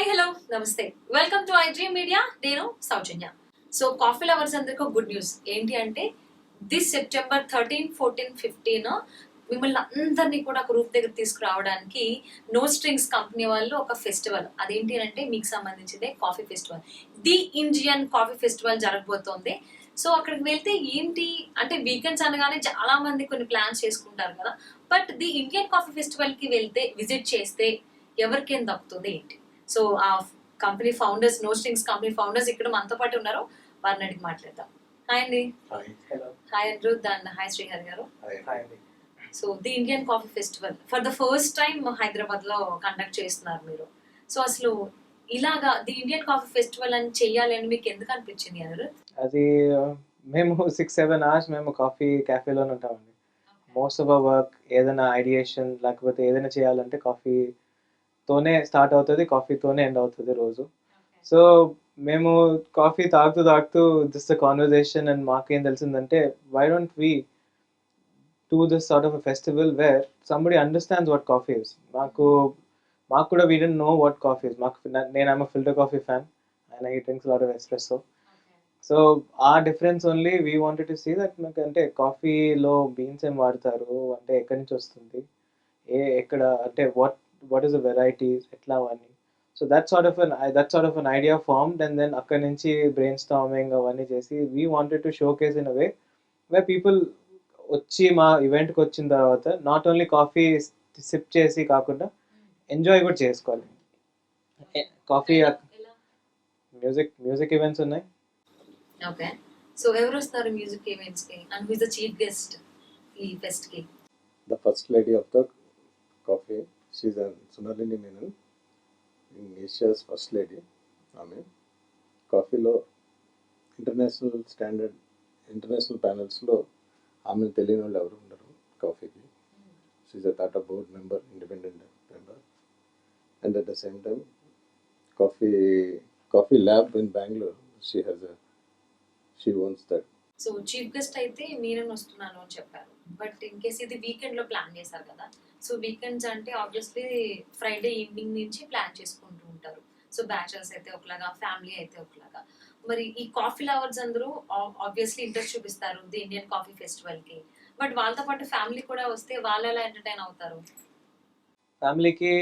Hi hello నమస్తే welcome to iDream media. నేను సౌజన్య. So coffee lovers అందరికీ గుడ్ న్యూస్ ఏంటి అంటే దిస్ సెప్టెంబర్ 13, 14, 15 మిమ్మల్ని అందరినీ కూడా ఒక రూప్ దగ్గర తీసుకురావడానికి నో స్ట్రింగ్స్ కంపెనీ వాళ్ళు ఒక ఫెస్టివల్, అదేంటి అంటే మీకు సంబంధించిందే coffee festival, the Indian coffee festival జరగబోతోంది. సో అక్కడికి వెళ్తే ఏంటి అంటే వీకెండ్స్ అనగానే చాలా మంది కొన్ని ప్లాన్స్ చేసుకుంటారు కదా, but the Indian coffee festival కి వెళ్తే విజిట్ చేస్తే ఎవరికేం దక్కుతుంది ఏంటి? సో ఆ company founders, no strings company founders ఇక్కడ మనతో పాటు ఉన్నారు, వారిని అడిగి మాట్లాడదాం. హాయ్ అండి. Hi Anirudh and hi Srihari garu. So the Indian coffee festival for the first time Hyderabad లో కండక్ట్ చేస్తున్నారు మీరు. సో అసలు ఇలాగా ది ఇండియన్ కాఫీ ఫెస్టివల్ అని చెయ్యాలి అని మీకు ఎందుకు అనిపించింది అనిరుద్? అది మేము 6-7 అవర్స్ మేము కాఫీ క్యాఫేలోనే ఉంటామండి. మోస్ట్ ఆఫ్ అవర్ వర్క్ ఏదైనా ఐడియేషన్ లేకపోతే ఏదైనా చేయాలంటే కాఫీతోనే స్టార్ట్ అవుతుంది, కాఫీతోనే ఎండ్ అవుతుంది రోజు. సో మేము కాఫీ తాగుతూ దిస్ కాన్వర్జేషన్ అండ్ మాకేం తెలిసిందంటే why don't we do this sort of a festival where somebody understands what coffee is. మాకు కూడా we didn't know what coffee is. I'm a filter coffee fan and he drinks a lot of espresso. So ఆ difference only we wanted to see that మాకు అంటే కాఫీలో beans ఏం వాడతారు అంటే ఎక్కడి నుంచి వస్తుంది, ఎక్కడ అంటే వాట్ ఈస్ ద వెరైటీస్ ఎట్లా అవన్నీ. So that sort of an idea formed and then అక్కడి నుంచి బ్రెయిన్ స్టార్మింగ్ అవన్నీ చేసి we wanted to showcase in a way way people వచ్చి మా ఈవెంట్కి వచ్చిన తర్వాత నాట్ ఓన్లీ కాఫీ సిప్ చేసి కాకుండా ఎంజాయ్ కూడా చేసుకోవాలి. కాఫీ మ్యూజిక్ ఈవెంట్స్ ఉన్నాయి. ఓకే, సో ఎవరు వస్తారు మ్యూజిక్ ఈవెంట్స్ కి and who is the chief guest ఈ ఫెస్ట్ కి? The first lady of the coffee, she's a Sunalini Menon, in Asia's first lady. ఆమె కాఫీలో ఇంటర్నేషనల్ ప్యానల్స్లో ఆమె తెలియని వాళ్ళు ఎవరు ఉండరు కాఫీకి. She a Tata board member, independent member, and at the same time coffee lab in Bengaluru. She owns that. So chief guest అయితే మీరే వస్తున్నాను అని చెప్పారు, బట్ ఇన్ కేస్ ఇది వీకెండ్ లో ప్లాన్ చేశారు కదా. సో వీకెండ్స్ అంటే ఆబ్వియస్లీ ఫ్రైడే ఈవినింగ్ నుంచి ప్లాన్ చేసుకుంటూ ఉంటారు. సో బ్యాచలర్స్ అయితే ఒకలాగా, ఫ్యామిలీ అయితే ఒకలాగా. మరి ఈ కాఫీ లవర్స్ అందరూ ఆబ్వియస్లీ ఇంట్రెస్ట్ చూపిస్తారు ది ఇండియన్ కాఫీ ఫెస్టివల్ కి, బట్ వాళ్ళతో పాటు ఫ్యామిలీ కూడా వస్తే వాళ్ళు ఎలా ఎంటర్టైన్ అవుతారు? ఫ్యామిలీకి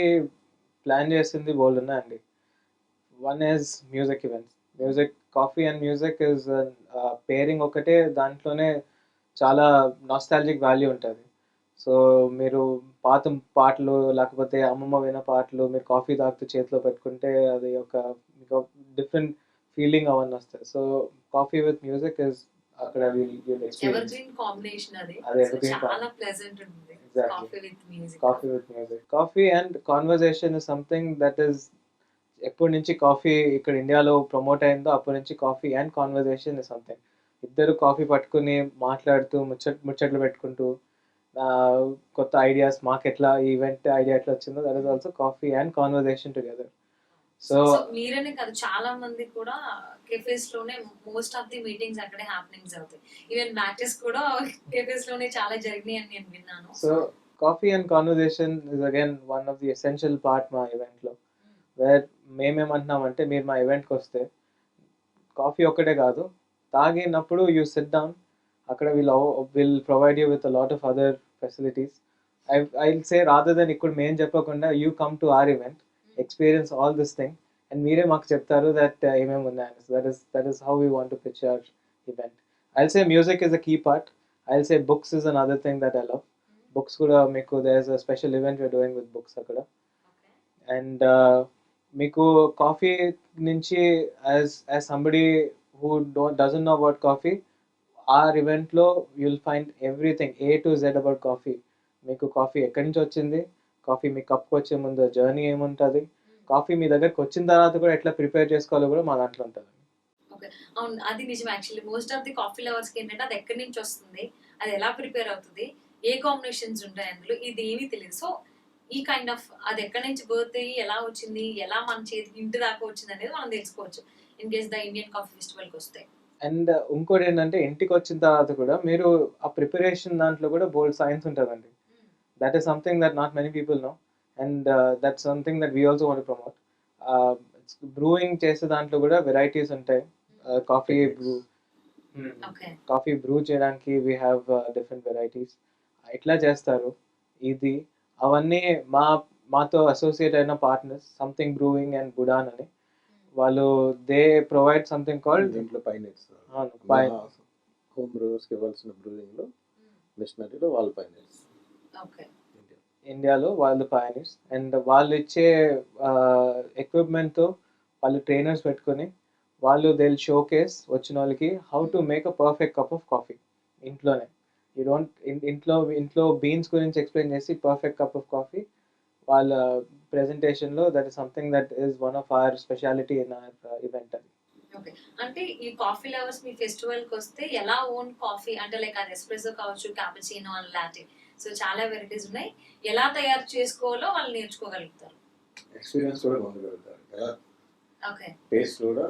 ప్లాన్ చేసింది బోల్డ్ ఉన్నాయండి. One is music events. Coffee and music is pairing ఒకటే, దాంట్లోనే చాలా నాస్టాలజిక్ వాల్యూ ఉంటుంది. సో మీరు పాత పాటలు లేకపోతే అమ్మమ్మ విన్న పాటలు మీరు కాఫీ తాగుతూ చేతిలో పెట్టుకుంటే అది మీకు డిఫరెంట్ ఫీలింగ్ అవన్నీ వస్తాయి. So coffee with music is అక్కడ ఎవర్గ్రీన్ కాంబినేషన్ అది. అదే సో evergreen చాలా ప్లెజెంట్ ఉంటుంది coffee with music. Coffee and conversation is something that is ఎప్పటి నుంచి కాఫీ ఇక్కడ ఇండియాలో ప్రమోట్ అయిందో అప్పటి నుంచి coffee and conversation is something. ఇద్దరు కాఫీ పట్టుకుని మాట్లాడుతూ ముచ్చట్లు పెట్టుకుంటూ కొత్త ఐడియాస్, మాకు ఎట్లా ఈవెంట్ ఐడియా ఎట్లా వచ్చిందో that is also coffee and conversation together. So మీరనే కాదు, చాలా మంది కూడా కెఫేస్ లోనే మోస్ట్ ఆఫ్ ది మీటింగ్స్ అక్కడే హ్యాపెనింగ్స్ అవుతాయి. ఈవెన్ మ్యాచెస్ కూడా కెఫేస్ లోనే చాలా జరిగినాయి అని నేను విన్నాను. So coffee and conversation is again one of the essential part మా ఈవెంట్లో. వేర్ మేమేమంటున్నామంటే మీరు మా ఈవెంట్కి వస్తే కాఫీ ఒక్కటే కాదు, తాగినప్పుడు యూ సిట్ డౌన్, అక్కడ will provide you with a lot of other facilities. I'll say rather than ఇక్కడ మేము చెప్పకుండా you come to our event, experience all this thing and మీరే మాకు చెప్తారు దట్ ఏమేమి ఉన్నాయని. That is how we want to pitch our event. I'll say music is a key part. I'll say books is another thing that I love. Books కూడా మీకు there is a special event we are doing with books అక్కడ. And మీకు coffee నుంచి as somebody who doesn't know about coffee, our ఈవెంట్లో you'll find everything A to Z about coffee. మీకు coffee ఎక్కడి నుంచి వచ్చింది, కాఫీ మీ కప్కి వచ్చే ముందు జర్నీ ఏముంటుంది, కాఫీ మీ దగ్గరకు వచ్చిన తర్వాత కూడా ఎట్లా ప్రిపేర్ చేసుకోవాలో కూడా మా దాంట్లో ఉంటుంది. ఓకే, అవును, అది నిజం. Actually most of the coffee lovers కి ఏంటంటే అది ఎక్కడి నుంచి వస్తుంది, అది ఎలా ప్రిపేర్ అవుతుంది, ఏ కాంబినేషన్స్ ఉంటాయి అందులో, ఇది ఏమీ తెలియదు. సో ఈ కైండ్ ఆఫ్ అది ఎక్కడి నుంచి బర్త్ అయ్యి ఎలా వచ్చింది, ఎలా మన చేతికి ఇంటి దాకా వచ్చింది అనేది మనం తెలుసుకోవచ్చు in case the Indian coffee ఫెస్టివల్కి వస్తే. అండ్ ఇంకోటి ఏంటంటే ఇంటికి వచ్చిన తర్వాత కూడా మీరు ఆ ప్రిపరేషన్ దాంట్లో కూడా బోల్డ్ సైన్స్ ఉంటుందండి. That is something that not many people know and that's something that we also want to promote. Brewing చేసే దాంట్లో కూడా వెరైటీస్ ఉంటాయి. Coffee brew okay. Coffee brew చేయడానికి వీ హ్యావ్ డిఫరెంట్ వెరైటీస్. ఎట్లా చేస్తారు ఇది అవన్నీ మాతో అసోసియేట్ అయిన పార్ట్నర్స్ సంథింగ్ బ్రూయింగ్ అండ్ బుడాన్ అని వాళ్ళు దే ప్రొవైడ్ సంథింగ్ కాల్డ్ దీంట్లో పైన పైన హోమ్ బ్రూవర్స్కి ఇవ్వాల్సిన బ్రూయింగ్లో మిషనరీలో వాళ్ళ పైన ఓకే. ఇండియాలో వాళ్ళు పయనీర్స్ అండ్ వాళ్ళు ఇచ్చే ఎక్విప్మెంట్తో వాళ్ళు ట్రైనర్స్ పెట్టుకొని వాళ్ళు దే షోకేస్ వచ్చిన వాళ్ళకి how to make a perfect cup of coffee ఇంట్లోనే. యూ డోంట్ ఇంట్లో బీన్స్ గురించి ఎక్స్ప్లెయిన్ చేసి పర్ఫెక్ట్ కప్ ఆఫ్ కాఫీ వాళ్ళ ప్రెజెంటేషన్లో that is something that is one of our speciality in our event అది. ఓకే. అంటే ఈ కాఫీ లవర్స్ మీ ఫెస్టివల్కి వస్తే ఎలా ఓన్ కాఫీ అంటే లైక్ అది ఎస్ప్రెసో కావచ్చు, క్యాపుచినో అండ్ లాటే, సో చాలా వెరైటీస్ ఉన్నాయి. ఎలా తయారు చేసుకోవాలో వాళ్ళు నేర్చుకోగలుగుతారు. ఎక్స్పీరియన్స్ కూడా పొందగలుగుతారు కదా. ఓకే. టేస్ట్ కూడా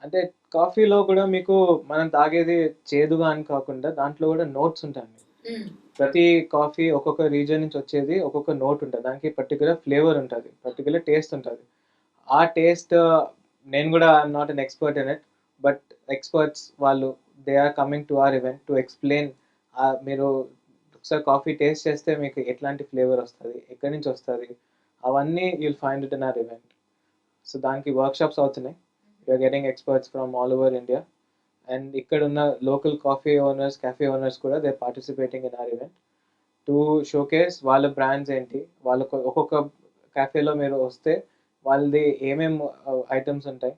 అంటే కాఫీలో కూడా మీకు మనం తాగేది చేదుగా అని కాకుండా దాంట్లో కూడా నోట్స్ ఉంటాయండి. ప్రతి కాఫీ ఒక్కొక్క రీజన్ నుంచి వచ్చేది ఒక్కొక్క నోట్ ఉంటుంది, దానికి పర్టికులర్ ఫ్లేవర్ ఉంటుంది, పర్టికులర్ టేస్ట్ ఉంటుంది. ఆ టేస్ట్ నేను కూడా I'm not an expert in it, but experts వాళ్ళు they are coming to our event to explain. మీరు ఒకసారి కాఫీ టేస్ట్ చేస్తే మీకు ఎట్లాంటి ఫ్లేవర్ వస్తుంది, ఎక్కడి నుంచి వస్తుంది, అవన్నీ you'll find it in our event. So దానికి వర్క్షాప్స్ అవుతున్నాయి. We are getting experts from all over India and ఇక్కడ ఉన్న local coffee owners, cafe owners కూడా they participating in our event to showcase వాళ్ళ బ్రాండ్స్ ఏంటి, వాళ్ళకు ఒక్కొక్క క్యాఫేలో మీరు వస్తే వాళ్ళది ఏమేమి ఐటమ్స్ ఉంటాయి.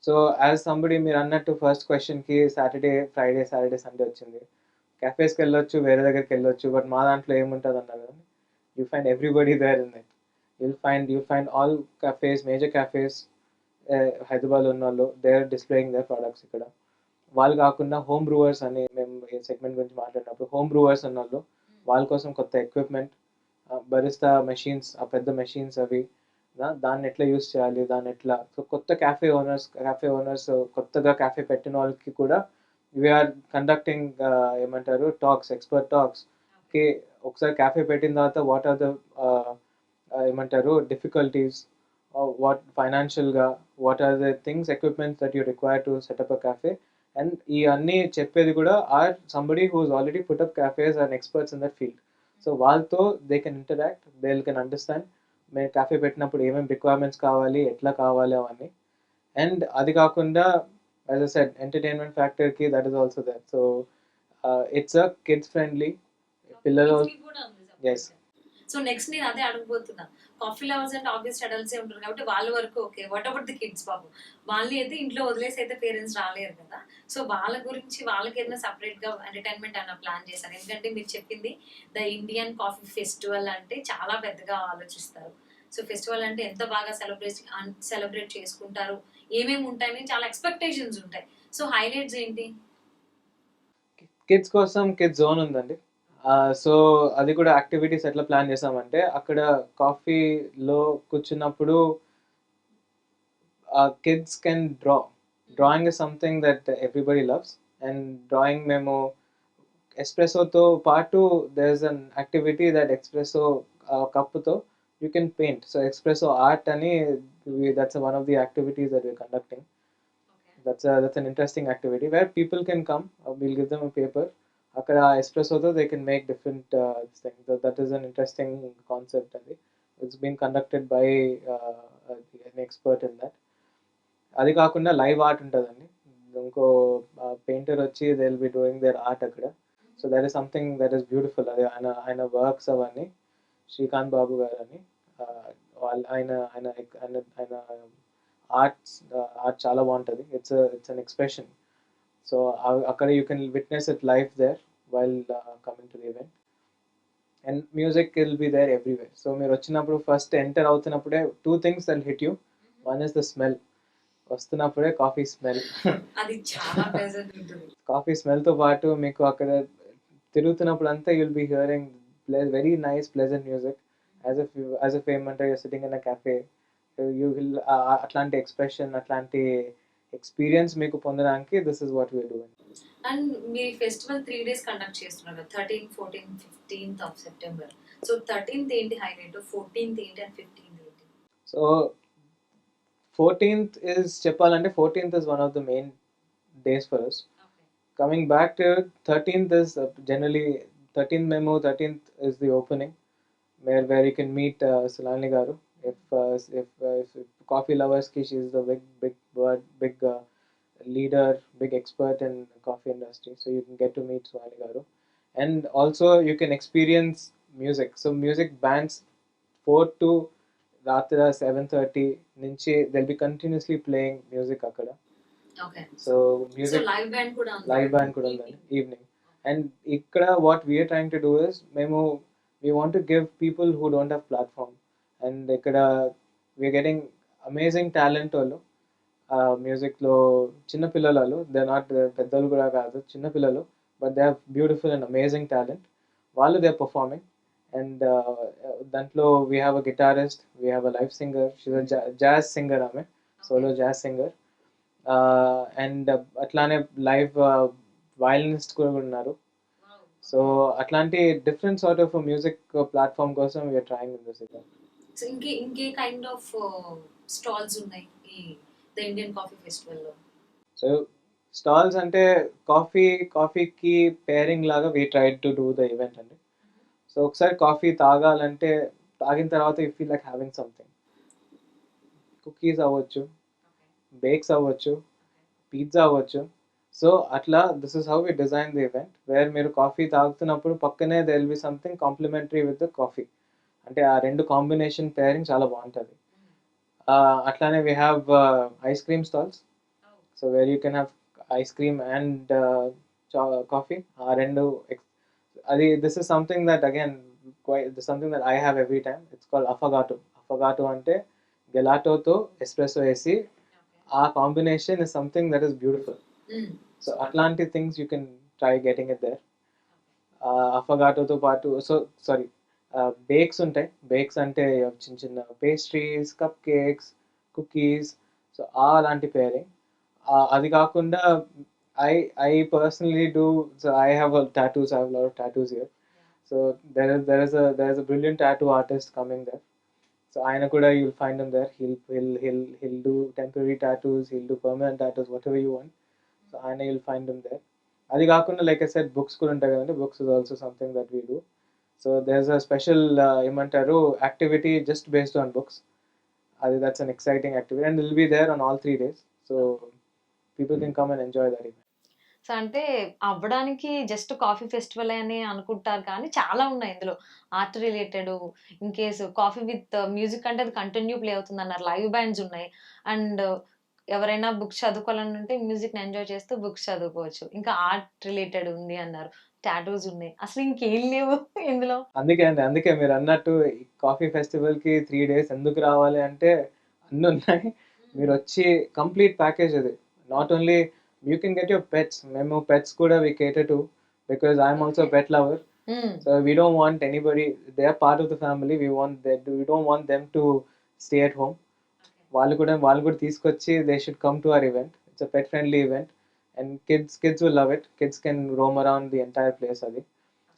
సో యాజ్ సంబడి మీరు అన్నట్టు ఫస్ట్ క్వశ్చన్కి ఫ్రైడే సాటర్డే సండే వచ్చింది. క్యాఫేస్కి వెళ్ళొచ్చు, వేరే దగ్గరికి వెళ్ళొచ్చు, బట్ మా దాంట్లో ఏముంటుంది అన్నారు కదా, you find everybody there in that. You find all cafes, major cafes హైదరాబాద్లో ఉన్న వాళ్ళు they are displaying their products ఇక్కడ. వాళ్ళు కాకుండా హోమ్ బ్రూవర్స్ అని మేము ఈ సెగ్మెంట్ గురించి మాట్లాడినప్పుడు హోమ్ బ్రూవర్స్ ఉన్న వాళ్ళు వాళ్ళ కోసం కొత్త ఎక్విప్మెంట్, బరిస్తా మెషిన్స్, ఆ పెద్ద మెషిన్స్ అవి దాన్ని ఎట్లా యూస్ చేయాలి, దాన్ని ఎట్లా. సో కొత్త క్యాఫే ఓనర్స్ కొత్తగా క్యాఫే పెట్టిన వాళ్ళకి కూడా వీఆర్ కండక్టింగ్ ఏమంటారు టాక్స్, ఎక్స్పర్ట్ టాక్స్కి. ఒకసారి క్యాఫే పెట్టిన తర్వాత వాట్ ఆర్ ద ఏమంటారు డిఫికల్టీస్, వాట్ ఫైనాన్షియల్గా what are the things equipments that you require to set up a cafe. And ఈ అన్నీ చెప్పేది కూడా are somebody who is already put up cafes and experts in that field. So వాళ్ళతో they can interact, they can understand మేము cafe పెట్టినప్పుడు ఏమేమి requirements కావాలి, ఎట్లా కావాలి అవన్నీ. అండ్ అది కాకుండా యాజ్ అ సెడ్ ఎంటర్టైన్మెంట్ ఫ్యాక్టర్కి that is also that. So it's a kids friendly పిల్లలు. ఎస్. సో నెక్స్ట్ నేను అదే అడగబోతున్నా. కాఫీ లవర్స్ అండ్ ఆబ్వియస్ అడల్ట్సే ఉంటారు కాబట్టి వాళ్ళ వరకు okay, what about the kids Babu? వాళ్ళు అయితే ఇంట్లో వదిలేసి అయితే పేరెంట్స్ రాలేరు కదా. సో వాళ్ళ గురించి వాళ్ళకి ఏదైనా సపరేట్ గా ఎంటర్టైన్మెంట్ అన్న ప్లాన్ చేశారు? ఎందుకంటే మీరు చెప్పింది ద ఇండియన్ కాఫీ ఫెస్టివల్ అంటే చాలా పెద్దగా ఆలోచిస్తారు. సో ఫెస్టివల్ అంటే ఎంత బాగా సెలబ్రేట్ చేసుకుంటారు, ఏమేమి ఉంటాయని చాలా ఎక్స్పెక్టేషన్స్ ఉంటాయి. సో హైలైట్స్ ఏంటి? కిడ్స్ కోసం కిడ్స్ జోన్ ఉందండి. సో అది కూడా యాక్టివిటీస్ ఎట్లా ప్లాన్ చేసామంటే అక్కడ కాఫీలో కూర్చున్నప్పుడు kids can drawing is something that everybody loves. And drawing మేము ఎస్ప్రెసోతో పాటు there is an activity that espresso కప్పుతో you can paint. So espresso art అని that's one of the activities that we are conducting. That's an interesting activity where people can come. We'll give them a paper. Akkada espresso tho they can make different things. That is an interesting concept. It's been conducted by an expert in that. Adi kaakunda live art untadandi. Inko painter vachi they'll be doing their art akkada. So that is something that is beautiful. Adi aina works avanni Shrikant Babu garu ani aina art చాలా బాగుంటుంది. It's an expression. So అక్కడ you can witness it life there while coming to the event. And music will be there everywhere. So మీరు వచ్చినప్పుడు first enter అవుతున్నప్పుడే 2 things that hit you. One is the smell. వస్తున్నప్పుడే coffee smell. అది చాలా pleasant ఉంటుంది. Coffee స్మెల్తో పాటు మీకు అక్కడ తిరుగుతున్నప్పుడు అంతా you'll be hearing very nice pleasant music as if ఏమంటారు you're sitting in a cafe. You will అట్లాంటి ఎక్స్ప్రెషన్, అట్లాంటి ఎక్స్పీరియన్స్ మీకు పొందడానికి this is what we're doing. And మీ ఫెస్టివల్ 3 days కండక్ట్ చేస్తున్నారు, 13, 14, 15th of September. So 13th ఏంటి highlight, 14th ఏంటి and 15th ఏంటి? సో సో 14th is చెప్పాలంటే 14th is one of the main days for us. Coming back to 13th is generally 13th memo, 13th is the opening where you can meet Sulani Garu. If coffee lovers ki, she is the big leader, big expert in coffee industry. So you can get to meet Sulani Garu, and also you can experience music. So music bands 4 to రాత్రి 7:30 నుంచి they'll be continuously playing music అక్కడ. Okay. So so music live band కూడా ఉంది. Live band కూడా ఉందండి evening. And ఇక్కడ what we're trying to do is మేము we want to give people who don't have platform. And ఇక్కడ we're getting amazing talent వాళ్ళు మ్యూజిక్లో చిన్నపిల్లలు వాళ్ళు, దే నాట్ పెద్దలు కూడా కాదు, చిన్నపిల్లలు, but they have beautiful and amazing talent. వాళ్ళు దే ఆర్ పర్ఫార్మింగ్. అండ్ దాంట్లో we have a guitarist, we have a live singer, she's a jazz singer, ఆమె సోలో జాజ్ సింగర్. అండ్ అట్లానే లైవ్ వయలినిస్ట్ కూడా ఉన్నారు. సో అట్లాంటి different sort of music platform కోసం we're trying in this event. So ఇంకే kind of stalls ఉన్నాయి ఈ the Indian coffee ఫెస్టివల్లో? సో స్టాల్స్ అంటే కాఫీకి పేరింగ్ లాగా we try to do the event అండి. సో ఒకసారి కాఫీ తాగాలంటే తాగిన తర్వాత you feel like having something. Cookies అవ్వచ్చు, బేక్స్ అవ్వచ్చు, పిజ్జా అవ్వచ్చు. సో అట్లా this is how we design the event, where మీరు కాఫీ తాగుతున్నప్పుడు పక్కనే there will be something complimentary with the coffee. అంటే ఆ రెండు కాంబినేషన్ పేరింగ్ చాలా బాగుంటుంది. అట్లానే we have ice cream stalls. So where you can have ice cream and coffee. ఆ రెండు అది this is something that again something that I have every time. It's called affogato. Affogato అంటే గెలాటోతో espresso వేసి ఆ combination is something that is beautiful. So అట్లాంటి things you can try getting it there. అఫగాటోతో పాటు సారీ బేక్స్ ఉంటాయి. Bakes అంటే చిన్న చిన్న pastries, cupcakes, cookies. So అలాంటి పేరింగ్. అది కాకుండా I personally do, so I have tattoos. I have a lot of tattoos here. So there is a brilliant tattoo artist coming there. So ఆయన కూడా you'll find him there. He'll do temporary tattoos, he'll do permanent tattoos, whatever you want. So ఆయన you'll find him there. అది కాకుండా like I said books కూడా ఉంటాయి కదండి. Books is also something that we do. So there's a special ఏమంటారు activity just based on books. అది that's an exciting activity and it'll be there on all 3 days. So people can come and enjoy that event. So అంటే అవ్వడానికి just coffee festival అని అనుకుంటారు కానీ చాలా ఉన్నాయి ఇందులో. Art related, in case coffee with music అంటే అది కంటిన్యూ ప్లే అవుతుంది అన్నారు. లైవ్ బ్యాండ్స్ ఉన్నాయి. అండ్ ఎవరైనా బుక్స్ చదువుకోవాలని ఉంటే మ్యూజిక్ని ఎంజాయ్ చేస్తూ బుక్స్ చదువుకోవచ్చు. ఇంకా ఆర్ట్ రిలేటెడ్ ఉంది అన్నారు. టాటూస్ ఉన్నాయి. అసలు ఇంకేం లేవు ఇందులో. అందుకే మీరు అన్నట్టు కాఫీ ఫెస్టివల్కి 3 days ఎందుకు రావాలి అంటే అన్నీ ఉన్నాయి. మీరు వచ్చి కంప్లీట్ ప్యాకేజ్ అది. Not only you can get your pets. Memo pets kuda we cater to, because I'm also a pet lover. So we don't want anybody, they are part of the family. We don't want them to stay at home. వాళ్ళు కూడా తీసుకొచ్చి they should come to our event. It's a pet friendly event and kids will love it. Kids can roam around the entire place adi.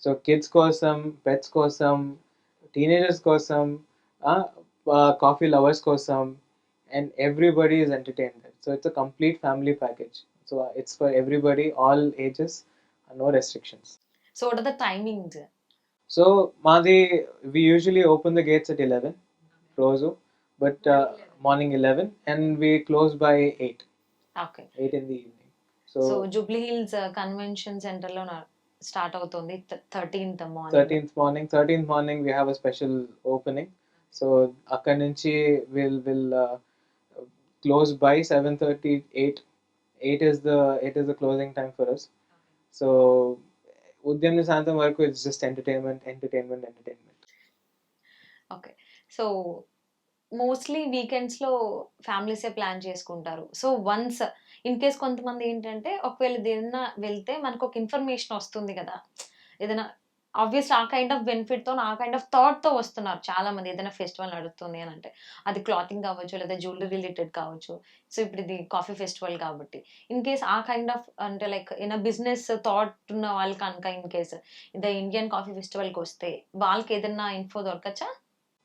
So kids కోసం, pets కోసం, teenagers కోసం, coffee lovers కోసం, and everybody is entertained there. So it's a complete family package. So it's for everybody, all ages, no restrictions. So what are the timings? So we usually open the gates at 11, Rosu, but morning 11, and we close by 8. Okay. 8 in the evening. So Jubilee Hills convention centre లో start అవుతుంది 13th morning. 13th morning we have a special opening. So akkad nunchi we'll close by 7:30, 8. 8 is the closing time for us. So ఉదయం నుంచి సాయంత్రం వరకు it's just entertainment. Okay. So mostly వీకెండ్స్లో ఫ్యామిలీసే plan చేసుకుంటారు. So once in case కొంతమంది ఏంటంటే ఒకవేళ ఏదైనా వెళ్తే మనకు ఒక ఇన్ఫర్మేషన్ వస్తుంది కదా, ఏదైనా ఆబ్వియస్లీ ఆ కైండ్ ఆఫ్ బెనిఫిట్తో, ఆ కైండ్ ఆఫ్ థాట్తో వస్తున్నారు చాలా మంది. ఏదైనా ఫెస్టివల్ నడుస్తుంది అని అంటే అది క్లాతింగ్ కావచ్చు, లేదా జ్యువెలరీ రిలేటెడ్ కావచ్చు. సో ఇప్పుడు ఇది కాఫీ ఫెస్టివల్ కాబట్టి ఇన్ కేస్ ఆ కైండ్ ఆఫ్ అంటే లైక్ ఏదైనా బిజినెస్ థాట్ ఉన్న వాళ్ళు కనుక ఇన్ కేస్ ఇది ఇండియన్ కాఫీ ఫెస్టివల్కి వస్తే వాళ్ళకి ఏదైనా ఇన్ఫో దొరకచ్చా?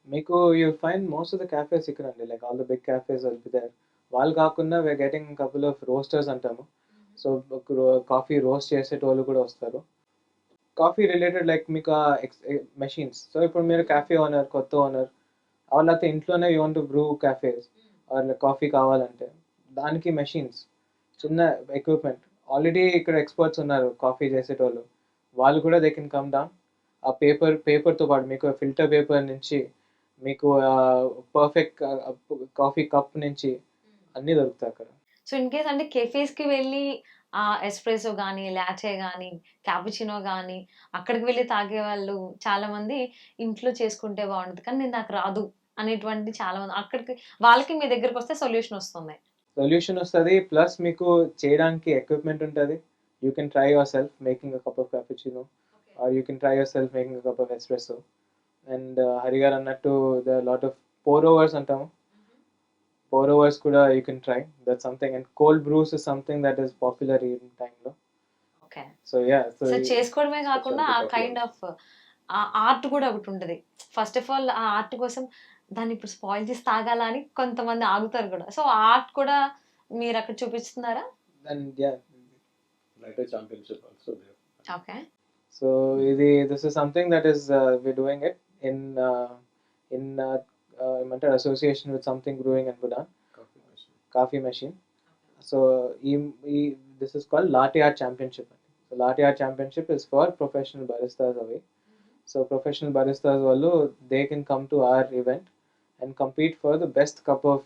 మీకు you find most of the cafes ఇక్కడ అండి, like all the big cafes will be there. వాళ్ళు కాకుండా we are getting couple of roasters అంటాము. సో కాఫీ రోస్ట్ చేసేటోళ్ళు కూడా వస్తారు. కాఫీ రిలేటెడ్ లైక్ మీకు మెషిన్స్. సో ఇప్పుడు మీరు క్యాఫే ఓనర్, కొత్త ఓనర్, వాళ్ళైతే ఇంట్లోనే you want to Bru cafes or coffee కావాలంటే దానికి మెషిన్స్, చిన్న ఎక్విప్మెంట్ ఆల్రెడీ ఇక్కడ ఎక్స్పర్ట్స్ ఉన్నారు కాఫీ చేసేటోళ్ళు. వాళ్ళు కూడా దే కెన్ కమ్ డౌన్. ఆ పేపర్తో పాటు మీకు ఫిల్టర్ పేపర్ నుంచి మీకు పర్ఫెక్ట్ కాఫీ కప్ నుంచి అన్నీ దొరుకుతాయి అక్కడ. సో ఇన్ కేస్ అంటే కెఫేస్కి వెళ్ళి ఎస్ప్రెసో కానీ, లాటే కానీ, క్యాపుచినో కానీ అక్కడికి వెళ్ళి తాగే వాళ్ళు చాలా మంది ఇంట్లో చేసుకుంటే బాగుంటుంది కానీ నేను నాకు రాదు అనేటువంటి చాలా మంది అక్కడికి వాళ్ళకి మీ దగ్గరకు వస్తే సొల్యూషన్ వస్తుంది. సొల్యూషన్ వస్తుంది, ప్లస్ మీకు చేయడానికి ఎక్విప్మెంట్ ఉంటుంది. You can try yourself making a cup of cappuccino or you can try yourself making a cup of espresso. And హరిగారు అన్నట్టు the lot of pour overs అంటాము, pour overs kuda you can try. That's something. And cold brews is something that is popular in time lo. Okay. So yeah, so చేసుకోవడమే కాకుండా ఆ kind of art కూడా ఒకటి ఉంటుంది. First of all ఆ art కోసం దాన్ని ఇప్పుడు స్పాయిల్ చేసి తాగాల అని కొంతమంది ఆగుతారు కూడా. సో ఆ ఆర్ట్ కూడా మీరు అక్కడ చూపిస్తున్నారా? and yeah, Latte championship also there. Okay. so this is something that is we're doing it in ఏమంటారు association with something brewing and Budan coffee machine. So this is called latte art championship. So latte art championship is for professional baristas away. So professional baristas వాళ్ళు they can come to our event and compete for the best cup of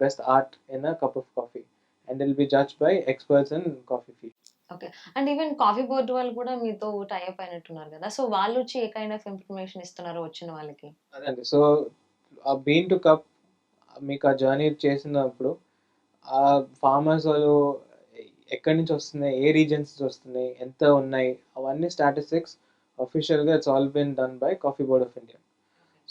best art in a cup of coffee, and it will be judged by experts in coffee field. Okay. And even coffee board వాళ్ళు కూడా మీతో tie up అయినట్టున్నారు కదా. So వాళ్ళు వచ్చి ఏ kind of information ఇస్తున్నారు వచ్చిన వాళ్ళకి? అదండి. సో ఆ బీన్ టు కప్ మీకు ఆ జర్నీ చేసినప్పుడు ఆ ఫార్మర్స్ వాళ్ళు ఎక్కడి నుంచి వస్తున్నాయి, ఏ రీజన్స్ వస్తున్నాయి, ఎంత ఉన్నాయి, అవన్నీ స్టాటిస్టిక్స్ అఫీషియల్గా it's all been done by coffee board of India.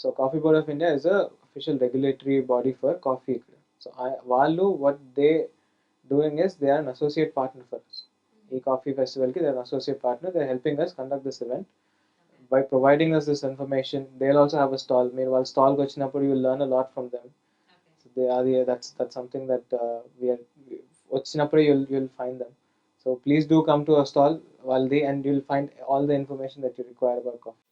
So coffee board of India is a official regulatory body for coffee ఇక్కడ. సో వాళ్ళు what they doing is they are an associate partner for us. ఈ coffee ఫెస్టివల్కి they are associate partner, they are helping us conduct this event by providing us this information. They'll also have a stall. మీరు వాళ్ళ స్టాల్కి వచ్చినప్పుడు you will learn a lot from them. So they are that's something that వచ్చినప్పుడు you'll find them. So please do come to a stall వాళ్ళది and you'll find all the information that you require about coffee.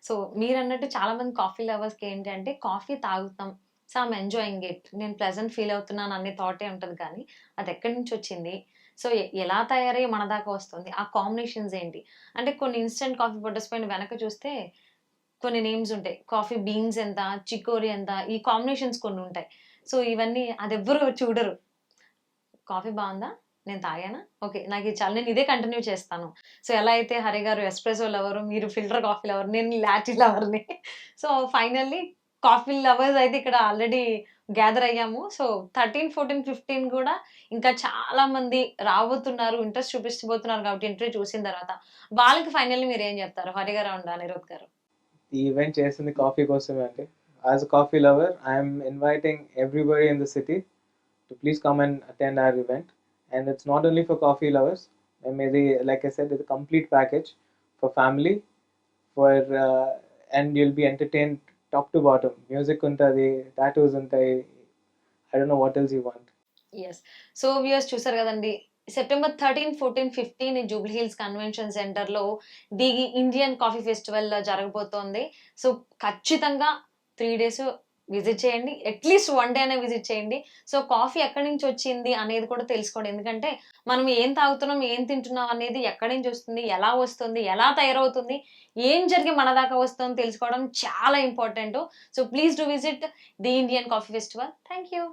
So మీరు అన్నట్టు చాలా మంది coffee లవర్స్కి ఏంటి అంటే coffee తాగుతాం, so I'm enjoying it, నేను ప్లెజెంట్ ఫీల్ అవుతున్నాను అనే థాటే ఉంటుంది కానీ అది ఎక్కడి నుంచి వచ్చింది, సో ఎలా తయారై మన దాకా వస్తుంది, ఆ కాంబినేషన్స్ ఏంటి అంటే కొన్ని ఇన్స్టెంట్ కాఫీ పౌడర్స్ పైన వెనక చూస్తే కొన్ని నేమ్స్ ఉంటాయి, కాఫీ బీన్స్ ఎంత, చికోరీ ఎంత, ఈ కాంబినేషన్స్ కొన్ని ఉంటాయి. సో ఇవన్నీ అది ఎవ్వరు చూడరు. కాఫీ బాగుందా, నేను తాగానా, ఓకే నాకు ఇది చాలా, నేను ఇదే కంటిన్యూ చేస్తాను. సో ఎలా అయితే హరి గారు ఎస్ప్రెసో లవరు, మీరు ఫిల్టర్ కాఫీ లవర్, నేను లాటీ లవర్ని. సో ఫైనల్లీ కాఫీ లవర్స్ అయితే ఇక్కడ ఆల్రెడీ గ్యాదర్ అయ్యాము. సో 13, 14, 15 కూడా ఇంకా చాలా మంది రాబోతున్నారు, ఇంట్రెస్ట్ చూపించబోతున్నారు కాబట్టి ఇంటర్వ్యూ చూసిన తర్వాత వాళ్ళకి ఫైనల్లీ మీరు ఏం చెప్తారు హరి గారు అండ్ అనిరుద్ గారు? ఈ ఈవెంట్ చేసింది కాఫీ కోసమే అండి. As a coffee lover I'm inviting everybody in the city to please come and attend hour event. And it's not only for coffee lovers. Maybe, like I said, it's a complete package for family, and you'll be entertained top to bottom. Music untadi, tattoos untayi. I don't know what else you want. Yes. So viewers చూసారు కదండి, September 13, 14, 15 Jubilee Hills convention సెంటర్లో the Indian coffee festival జరగబోతోంది. So ఖచ్చితంగా 3 days visit చేయండి, at least 1 day అయినా visit చేయండి. So coffee ఎక్కడి నుంచి వచ్చింది అనేది కూడా తెలుసుకోండి, ఎందుకంటే మనం ఏం తాగుతున్నాం, ఏం తింటున్నాం అనేది ఎక్కడి నుంచి వస్తుంది, ఎలా వస్తుంది, ఎలా తయారవుతుంది, ఏం జరిగి మన దాకా వస్తుంది తెలుసుకోవడం చాలా important. So please do visit the Indian coffee festival. Thank you.